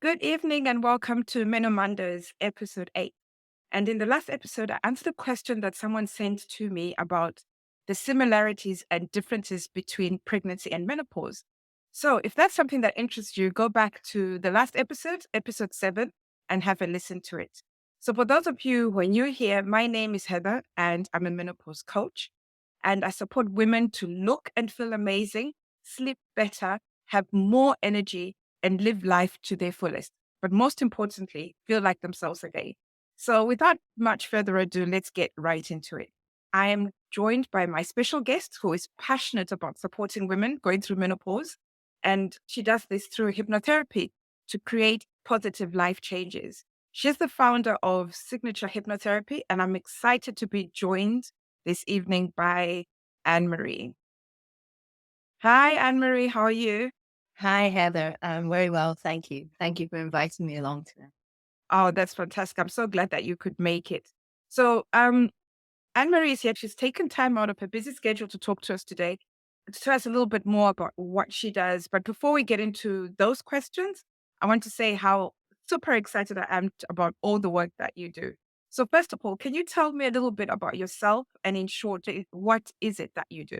Good evening and welcome to Meno Mondays, episode 8. And in the last episode, I answered a question that someone sent to me about the similarities and differences between pregnancy and menopause. So if that's something that interests you, go back to the last episode, episode 7, and have a listen to it. So for those of you who are new here, my name is Heather and I'm a menopause coach. And I support women to look and feel amazing, sleep better, have more energy, and live life to their fullest. But most importantly, feel like themselves again. So without much further ado, let's get right into it. I am joined by my special guest who is passionate about supporting women going through menopause. And she does this through hypnotherapy to create positive life changes. She's the founder of Signature Hypnotherapy, and I'm excited to be joined this evening by Anne Marie. Hi, Anne Marie. How are you? Hi, Heather. I'm very well. Thank you. Thank you for inviting me along today. Oh, that's fantastic. I'm so glad that you could make it. So, Anne Marie is here. She's taken time out of her busy schedule to talk to us today, to tell us a little bit more about what she does. But before we get into those questions, I want to say how super excited I am about all the work that you do. So, first of all, can you tell me a little bit about yourself and, in short, what is it that you do?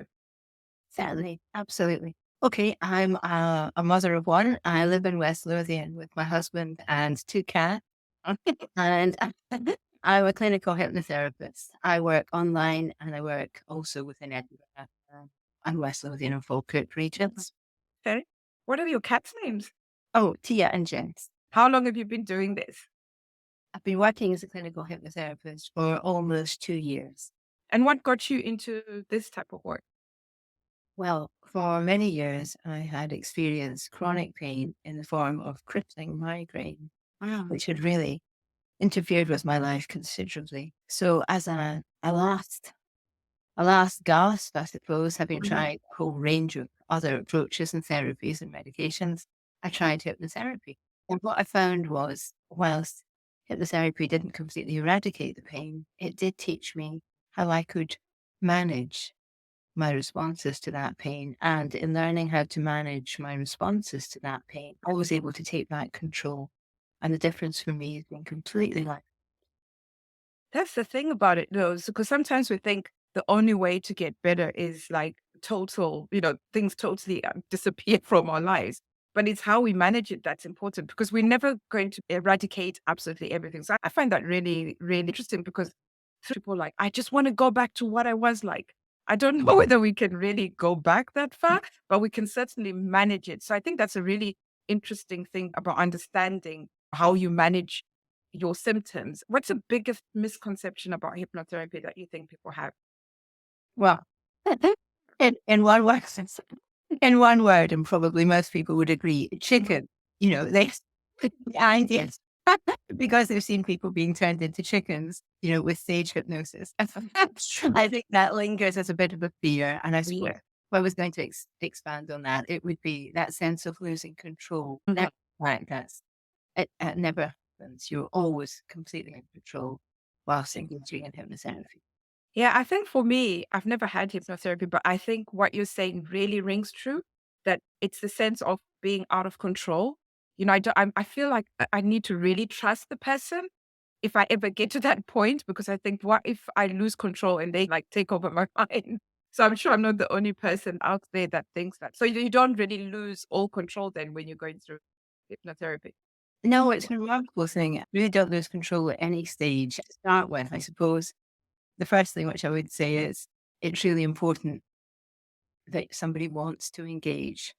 Certainly. Absolutely. Okay. I'm a mother of one. I live in West Lothian with my husband and two cats. And I'm a clinical hypnotherapist. I work online and I work also within Edinburgh and West Lothian and Falkirk regions. Okay. What are your cats' names? Oh, Tia and Jess. How long have you been doing this? I've been working as a clinical hypnotherapist for almost 2 years. And what got you into this type of work? Well, for many years, I had experienced chronic pain in the form of crippling migraine, Wow. which had really interfered with my life considerably. So, as a last gasp, I suppose, having Mhm. tried a whole range of other approaches and therapies and medications, I tried hypnotherapy. And what I found was, whilst hypnotherapy didn't completely eradicate the pain, it did teach me how I could manage my responses to that pain. And in learning how to manage my responses to that pain, I was able to take back control. And the difference for me has been completely like, That's the thing about it, though, because sometimes we think the only way to get better is like total, things totally disappear from our lives. But it's how we manage it that's important because we're never going to eradicate absolutely everything. So I find that really, really interesting because people are like, I just want to go back to what I was like. I don't know whether we can really go back that far, but we can certainly manage it. So I think that's a really interesting thing about understanding how you manage your symptoms. What's the biggest misconception about hypnotherapy that you think people have? well, in one word, in one word, and probably most people would agree, chicken. They the idea because they've seen people being turned into chickens, with stage hypnosis. I think that lingers as a bit of a fear. And I suppose Yeah. if I was going to expand on that, it would be that sense of losing control. Mhm. That right, it never happens. You're always completely in control whilst engaging in hypnotherapy. Yeah, I think for me, I've never had hypnotherapy, but I think what you're saying really rings true, that it's the sense of being out of control. I feel like I need to really trust the person if I ever get to that point, because I think, what if I lose control and they like take over my mind? So I'm sure I'm not the only person out there that thinks that. So you don't really lose all control then when you're going through hypnotherapy. No, it's a remarkable thing. I really don't lose control at any stage to start with. I suppose the first thing which I would say is it's really important that somebody wants to engage.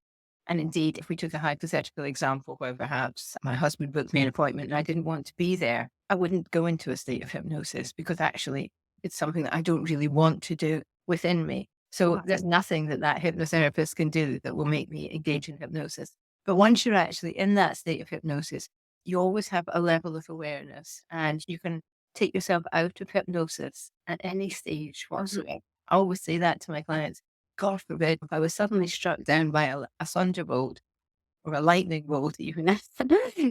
And indeed, if we took a hypothetical example where perhaps my husband booked me an appointment and I didn't want to be there, I wouldn't go into a state of hypnosis because actually it's something that I don't really want to do within me. So there's nothing that that hypnotherapist can do that will make me engage in hypnosis. But once you're actually in that state of hypnosis, you always have a level of awareness and you can take yourself out of hypnosis at any stage whatsoever. I always say that to my clients. God forbid, if I was suddenly struck down by a thunderbolt or a lightning bolt, even,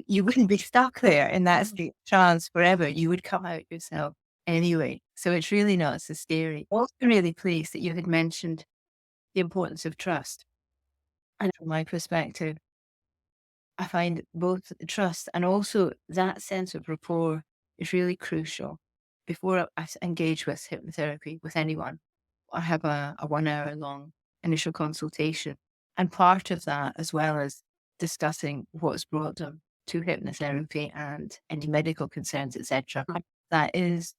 you wouldn't be stuck there in that state of trance forever. You would come out yourself anyway. So it's really not so scary. Also, really pleased that you had mentioned the importance of trust. And from my perspective, I find both trust and also that sense of rapport is really crucial. Before engage with hypnotherapy with anyone, I have a 1 hour long initial consultation. And part of that, as well as discussing what's brought them to hypnotherapy and any medical concerns, etc., that is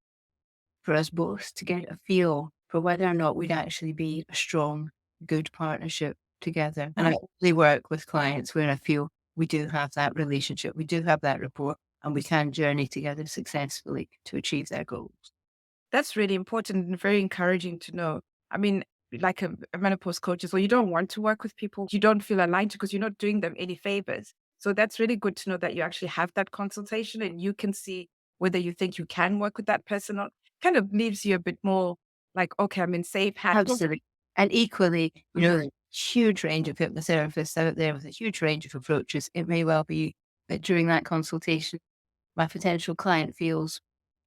for us both to get a feel for whether or not we'd actually be a strong, good partnership together. And I only work with clients where I feel we do have that relationship, we do have that rapport, and we can journey together successfully to achieve their goals. That's really important and very encouraging to know. I mean, like a menopause coach is, well, you don't want to work with people you don't feel aligned to because you're not doing them any favors. So that's really good to know that you actually have that consultation and you can see whether you think you can work with that person or kind of leaves you a bit more like, okay, I'm in safe hands. Absolutely. And equally, there's a huge range of hypnotherapists out there with a huge range of approaches. It may well be that during that consultation, my potential client feels,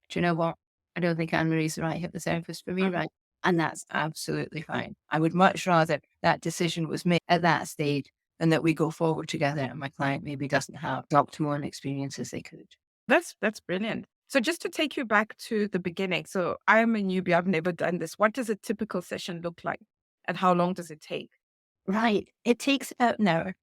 do you know what? I don't think Anne Marie's the right hypnotherapist for me, right? And that's absolutely fine. I would much rather that decision was made at that stage than that we go forward together and my client maybe doesn't have the optimal experience as they could. That's brilliant. So just to take you back to the beginning. So I am a newbie. I've never done this. What does a typical session look like? And how long does it take? Right. It takes about an hour.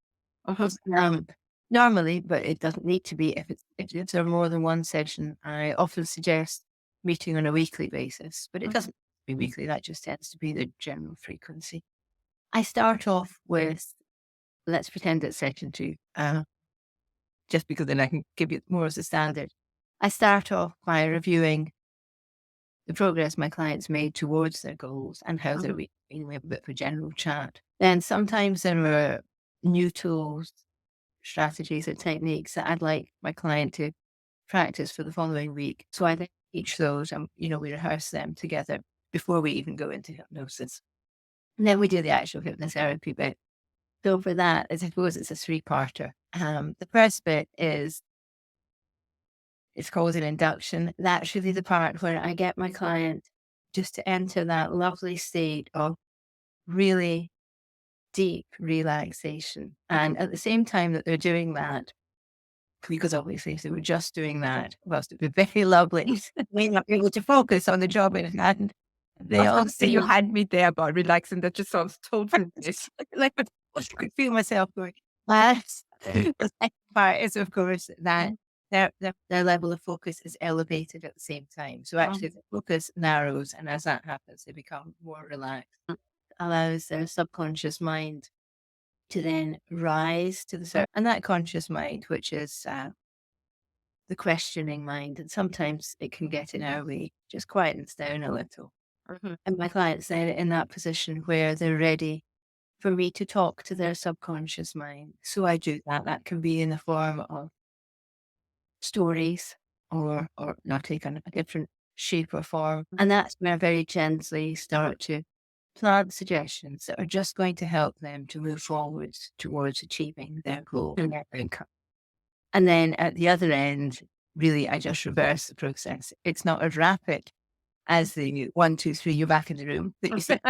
Um, normally, but it doesn't need to be. If there are more than one session, I often suggest meeting on a weekly basis, but it doesn't be weekly. That just tends to be the general frequency. I start off with, let's pretend it's session 2, just because then I can give you more as a standard. I start off by reviewing the progress my clients made towards their goals and how they're being. We have a bit of a general chat. Then sometimes there are new tools, strategies, or techniques that I'd like my client to practice for the following week. So I then teach those and, we rehearse them together before we even go into hypnosis. And then we do the actual hypnotherapy bit. So for that, I suppose it's a 3-parter. The first bit is, it's called an induction. That's really the part where I get my client just to enter that lovely state of really deep relaxation. And at the same time that they're doing that, because obviously if they were just doing that, whilst it would be very lovely, may not be able to focus on the job in hand. They also, You had me there about relaxing. That just sounds totally nice. like, I could feel myself going, "Yes." The second part is, of course, that their level of focus is elevated at the same time. So actually, the focus narrows, and as that happens, they become more relaxed. Allows their subconscious mind to then rise to the surface, and that conscious mind, which is the questioning mind, and sometimes it can get in our way, just quietens down a little. And my clients then in that position where they're ready for me to talk to their subconscious mind. So I do that. That can be in the form of stories or not take on a different shape or form. And that's where I very gently start to plant suggestions that are just going to help them to move forward towards achieving their goal and their outcome. And then at the other end, really, I just reverse the process. It's not as rapid as the 1, 2, 3, you're back in the room that you said.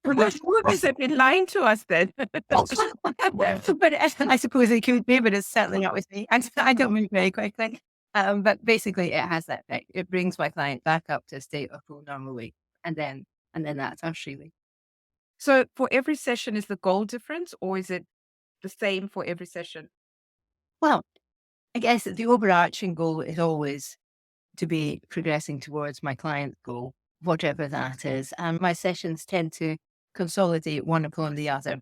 What is it been lying to us then? But I suppose it could be, but it's certainly not with me. And I don't move very quickly. But basically, it has that effect. It brings my client back up to a state of full normal weight, and then that's us really. So for every session, is the goal different or is it the same for every session? Well, I guess that the overarching goal is always to be progressing towards my client's goal, whatever that is. And my sessions tend to consolidate one upon the other.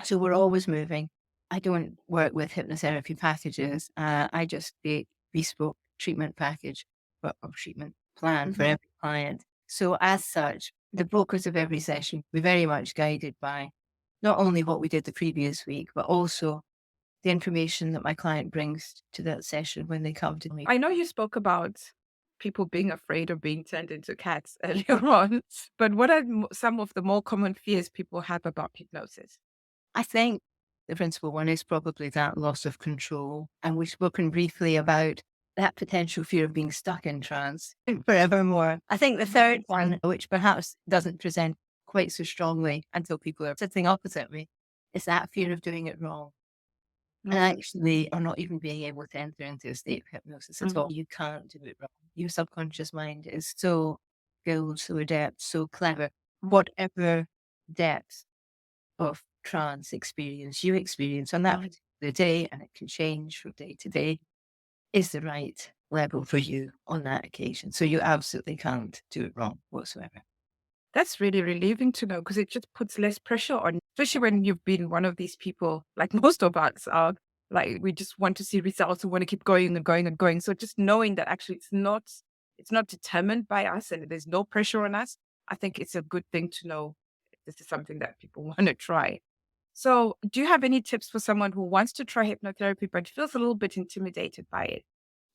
So we're always moving. I don't work with hypnotherapy packages. I just create bespoke treatment package or treatment plan for every client. So as such, the focus of every session will be very much guided by not only what we did the previous week, but also the information that my client brings to that session when they come to me. I know you spoke about people being afraid of being turned into cats earlier on, but what are some of the more common fears people have about hypnosis? I think the principal one is probably that loss of control. And we've spoken briefly about that potential fear of being stuck in trance forevermore. I think the third one, which perhaps doesn't present quite so strongly until people are sitting opposite me, is that fear of doing it wrong. and actually are not even being able to enter into a state of hypnosis at all. Mhm. You can't do it wrong. Your subconscious mind is so skilled, so adept, so clever. Whatever depth of trance experience you experience on that particular day, and it can change from day to day, is the right level for you on that occasion. So you absolutely can't do it wrong whatsoever. That's really relieving to know because it just puts less pressure on, especially when you've been one of these people, like most of us are, like we just want to see results and want to keep going and going and going. So just knowing that actually it's not determined by us and there's no pressure on us, I think it's a good thing to know if this is something that people want to try. So do you have any tips for someone who wants to try hypnotherapy but feels a little bit intimidated by it?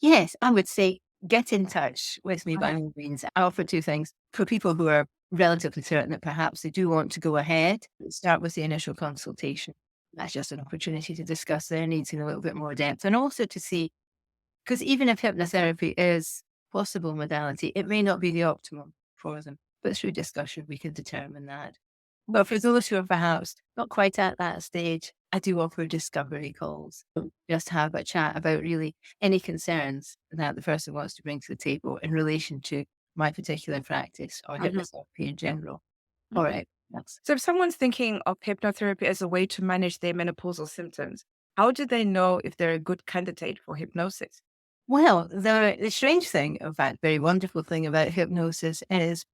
Yes, I would say get in touch with me by Uh-huh. all means. I offer two things for people who are relatively certain that perhaps they do want to go ahead. Start with the initial consultation. That's just an opportunity to discuss their needs in a little bit more depth and also to see, because even if hypnotherapy is a possible modality, it may not be the optimum for them. But through discussion, we can determine that. But for those who are perhaps not quite at that stage, I do offer discovery calls. Just have a chat about really any concerns that the person wants to bring to the table in relation to my particular practice or Mhm. hypnotherapy in general. All Mhm. right. That's So if someone's thinking of hypnotherapy as a way to manage their menopausal symptoms, how do they know if they're a good candidate for hypnosis? well, the strange thing, in fact, very wonderful thing about hypnosis is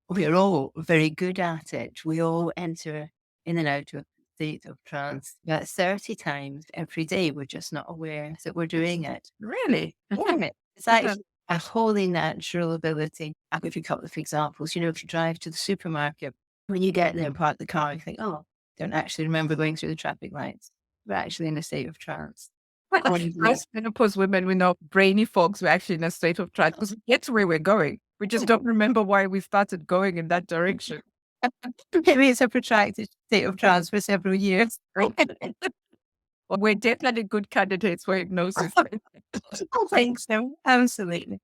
we're all very good at it. We all enter in and out of a state of trance about 30 times every day. We're just not aware that we're doing it. Really? Yeah, it's actually a wholly natural ability. I'll give you a couple of examples. If you drive to the supermarket, when you get there and park the car, you think, oh, don't actually remember going through the traffic lights. We're actually in a state of trance. Or when you Us menopause women, we know brainy folks, we're actually in a state of trance because we get to where we're going. We just don't remember why we started going in that direction. maybe it's a protracted state of trance for several years. Well, we're definitely good candidates for hypnosis. I think so. Absolutely.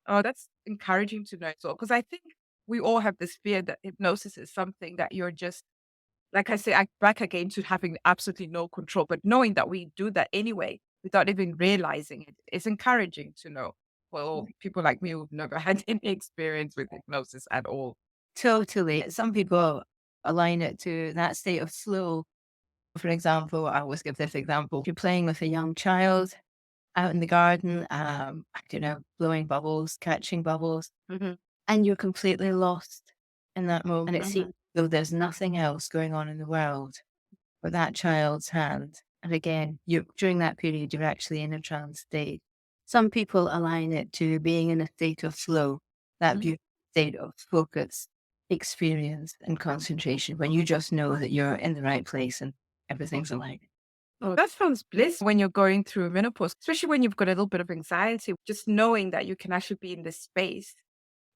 Oh, that's encouraging to know as well. Because I think we all have this fear that hypnosis is something that you're just, like I say, back again to having absolutely no control, but knowing that we do that anyway without even realizing it is encouraging to know. Well, people like me who've never had any experience with hypnosis at all. Totally. Some people align it to that state of flow. For example, I always give this example. If you're playing with a young child out in the garden, I don't know, blowing bubbles, catching bubbles, Mhm, and you're completely lost in that moment. And it mhm. seems though there's nothing else going on in the world but that child's hand. And again, you during that period, you're actually in a trance state. Some people align it to being in a state of flow, that Mhm. beautiful state of focus, experience, and concentration when you just know that you're in the right place and everything's aligned. Oh, that sounds bliss when you're going through menopause, especially when you've got a little bit of anxiety, just knowing that you can actually be in this space.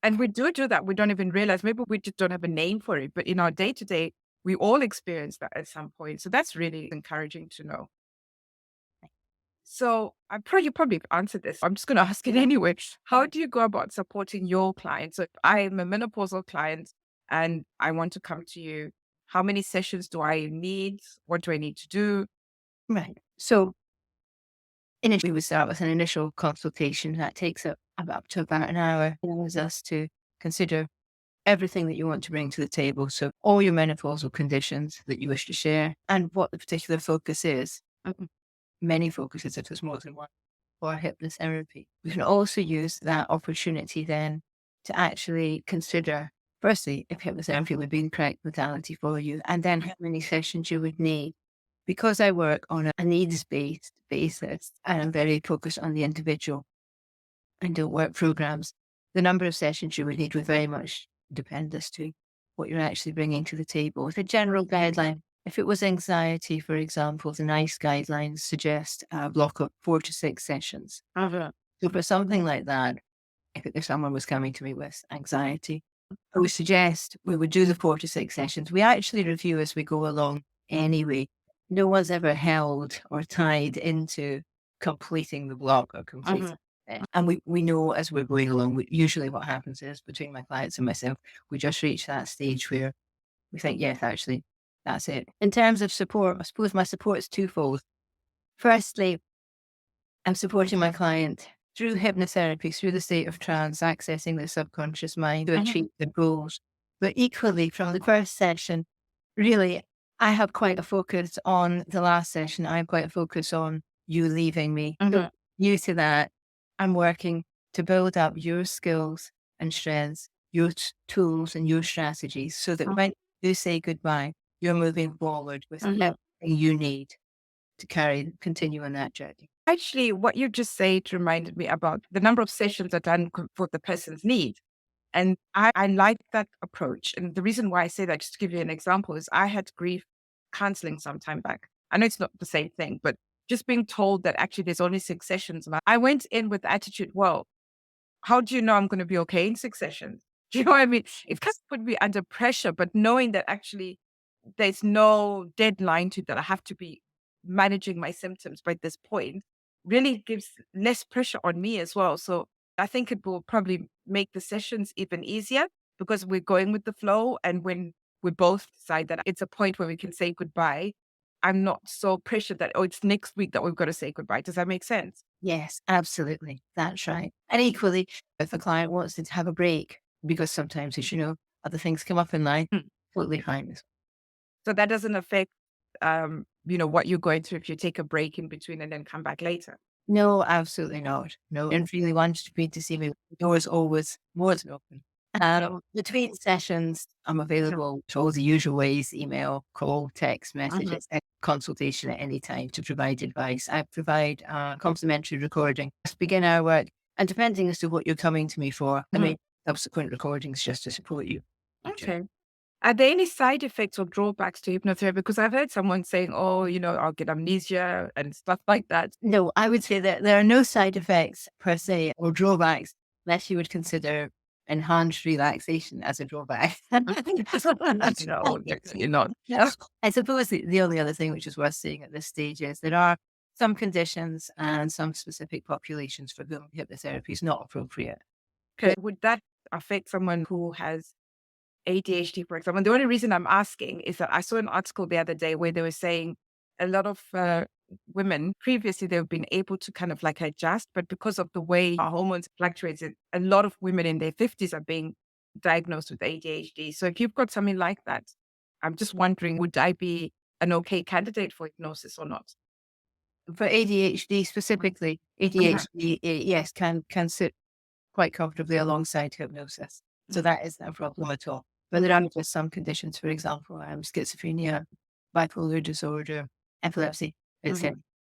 And we do that. We don't even realize. Maybe we just don't have a name for it. But in our day to day, we all experience that at some point. So that's really encouraging to know. So you probably answered this. I'm just going to ask it anyway. How do you go about supporting your clients? So if I'm a menopausal client and I want to come to you, how many sessions do I need? What do I need to do? Right. So initially, we would start with an initial consultation that takes up to about an hour. It allows us to consider everything that you want to bring to the table. So all your menopausal conditions that you wish to share and what the particular focus is. Many focuses if there's more than one for hypnotherapy. We can also use that opportunity then to actually consider, firstly, if hypnotherapy would be the correct modality for you, and then how many sessions you would need. Because I work on a needs-based basis and I'm very focused on the individual and don't work programs, the number of sessions you would need would very much depend as to what you're actually bringing to the table. With a general guideline, if it was anxiety, for example, the NICE guidelines suggest a block of 4 to 6 sessions. Uh-huh. So for something like that, if someone was coming to me with anxiety, I would suggest we would do the 4 to 6 sessions. We actually review as we go along anyway. No one's ever held or tied into completing the block or completing Uh-huh. it. And we know as we're going along, usually what happens is between my clients and myself, we just reach that stage where we think, yes, actually, that's it. In terms of support, I suppose my support is twofold. Firstly, I'm supporting my client through hypnotherapy, through the state of trance, accessing the subconscious mind to achieve the goals. But equally, from the first session, really, I have quite a focus on the last session. I have quite a focus on you leaving me. So, new to that, I'm working to build up your skills and strengths, your tools and your strategies so that when you say goodbye, you're moving forward with everything you need to continue on that journey. Actually, what you just said reminded me about the number of sessions are done for the person's need. And I like that approach. And the reason why I say that, just to give you an example, is I had grief counseling some time back. I know it's not the same thing, but just being told that actually there's only 6 sessions. And I went in with the attitude, well, how do you know I'm going to be okay in 6 sessions? Do you know what I mean? It kind of put me under pressure, but knowing that actually there's no deadline to that, I have to be managing my symptoms by this point, really gives less pressure on me as well. So I think it will probably make the sessions even easier because we're going with the flow. And when we both decide that it's a point where we can say goodbye, I'm not so pressured that, oh, it's next week that we've got to say goodbye. Does that make sense? Yes, absolutely. That's right. And equally, if a client wants to have a break, because sometimes, as you know, other things come up in life, Mm. totally fine. So that doesn't affect, what you're going through if you take a break in between and then come back later. No, absolutely not. No, and really wants to be to see me. The door is always more than open. Between sessions, I'm available to all the usual ways, email, call, text messages, and consultation at any time to provide advice. I provide complimentary recording, just begin our work. And depending as to what you're coming to me for, I mean, subsequent recordings just to support you. Okay. Are there any side effects or drawbacks to hypnotherapy? Because I've heard someone saying, oh, I'll get amnesia and stuff like that. No, I would say that there are no side effects per se or drawbacks, unless you would consider enhanced relaxation as a drawback. No, you're not. No. I suppose the only other thing which is worth saying at this stage is there are some conditions and some specific populations for whom hypnotherapy is not appropriate. Okay. Would that affect someone who has ADHD, for example? And the only reason I'm asking is that I saw an article the other day where they were saying a lot of women previously they've been able to kind of like adjust, but because of the way our hormones fluctuates, a lot of women in their 50s are being diagnosed with ADHD. So if you've got something like that, I'm just wondering, would I be an okay candidate for hypnosis or not? For ADHD specifically, ADHD, yes, can sit quite comfortably alongside hypnosis. So that isn't a problem at all. But there are just some conditions, for example, schizophrenia, bipolar disorder, epilepsy, etc.,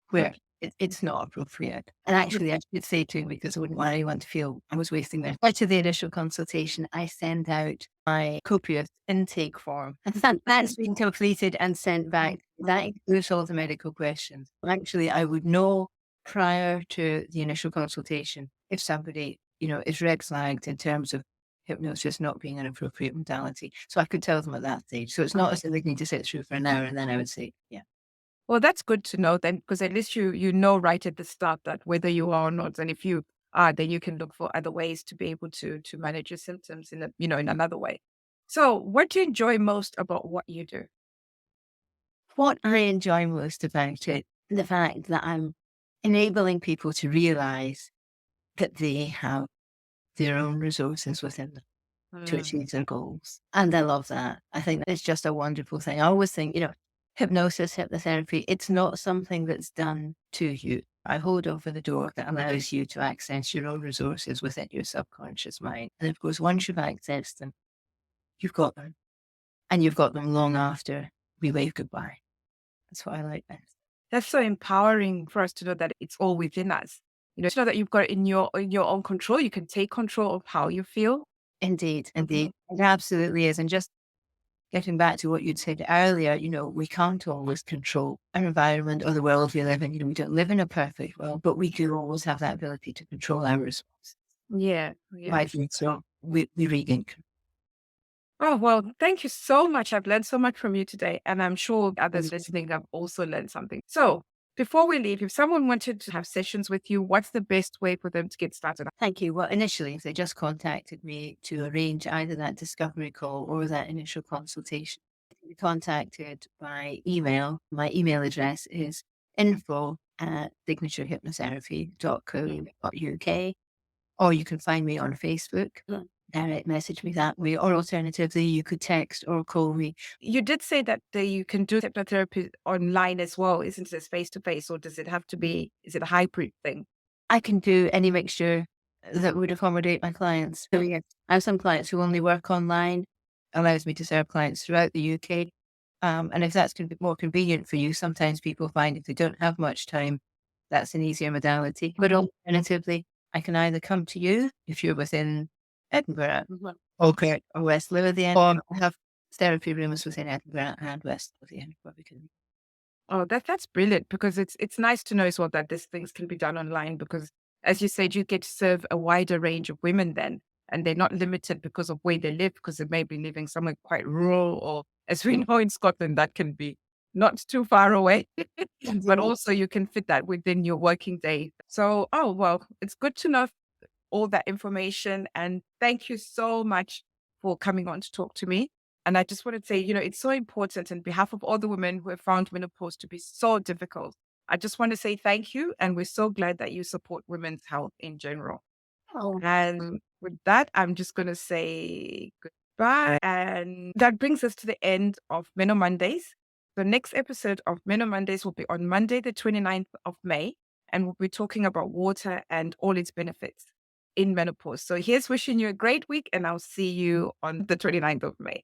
where it's not appropriate. And actually, I should say too, because I wouldn't want anyone to feel I was wasting their time. To the initial consultation, I send out my copious intake form. And that's been completed and sent back. That includes all the medical questions. Actually, I would know prior to the initial consultation if somebody, is red flagged in terms of hypnosis not being an appropriate modality. So I could tell them at that stage. So it's not as if they need to sit through for an hour and then I would say, yeah. Well, that's good to know then, because at least you know right at the start that whether you are or not, and if you are, then you can look for other ways to be able to manage your symptoms in another way. So, what do you enjoy most about what you do? What I enjoy most about it, the fact that I'm enabling people to realize that they have their own resources within them to achieve their goals. And I love that. I think it's just a wonderful thing. I always think, hypnosis, hypnotherapy, it's not something that's done to you. I hold over the door that allows you to access your own resources within your subconscious mind. And of course, once you've accessed them, you've got them. And you've got them long after we wave goodbye. That's what I like best. That's so empowering for us to know that it's all within us. To know that you've got it in your own control. You can take control of how you feel. Indeed, indeed. It absolutely is. And just getting back to what you'd said earlier, we can't always control our environment or the world we live in. We don't live in a perfect world, but we do always have that ability to control our response. Yeah, yeah. I think so. We regain control. Oh, well, thank you so much. I've learned so much from you today, and I'm sure others listening have also learned something. So, before we leave, if someone wanted to have sessions with you, what's the best way for them to get started? Thank you. Well, initially, they just contacted me to arrange either that discovery call or that initial consultation. They contacted by email. My email address is info at signaturehypnotherapy.co.uk, or you can find me on Facebook. Direct message me that way, or alternatively, you could text or call me. You did say that you can do hypnotherapy online as well, isn't it? Face to face, or does it have to be, is it a hybrid thing? I can do any mixture that would accommodate my clients. So yeah, I have some clients who only work online, allows me to serve clients throughout the UK. And if that's more convenient for you, sometimes people find if they don't have much time, that's an easier modality. But alternatively, I can either come to you if you're within Edinburgh, okay, or West Lothian, or I have therapy rooms within Edinburgh and West Lothian where we can. Oh, that's brilliant, because it's nice to know as well that these things can be done online, because as you said, you get to serve a wider range of women then, and they're not limited because of where they live, because they may be living somewhere quite rural, or as we know in Scotland, that can be not too far away, but also you can fit that within your working day. So, oh, well, it's good to know all that information. And thank you so much for coming on to talk to me. And I just want to say, it's so important on behalf of all the women who have found menopause to be so difficult. I just want to say thank you. And we're so glad that you support women's health in general. Oh, And with that, I'm just going to say goodbye. And that brings us to the end of Meno Mondays. The next episode of Meno Mondays will be on Monday, the 29th of May. And we'll be talking about water and all its benefits in menopause. So here's wishing you a great week, and I'll see you on the 29th of May.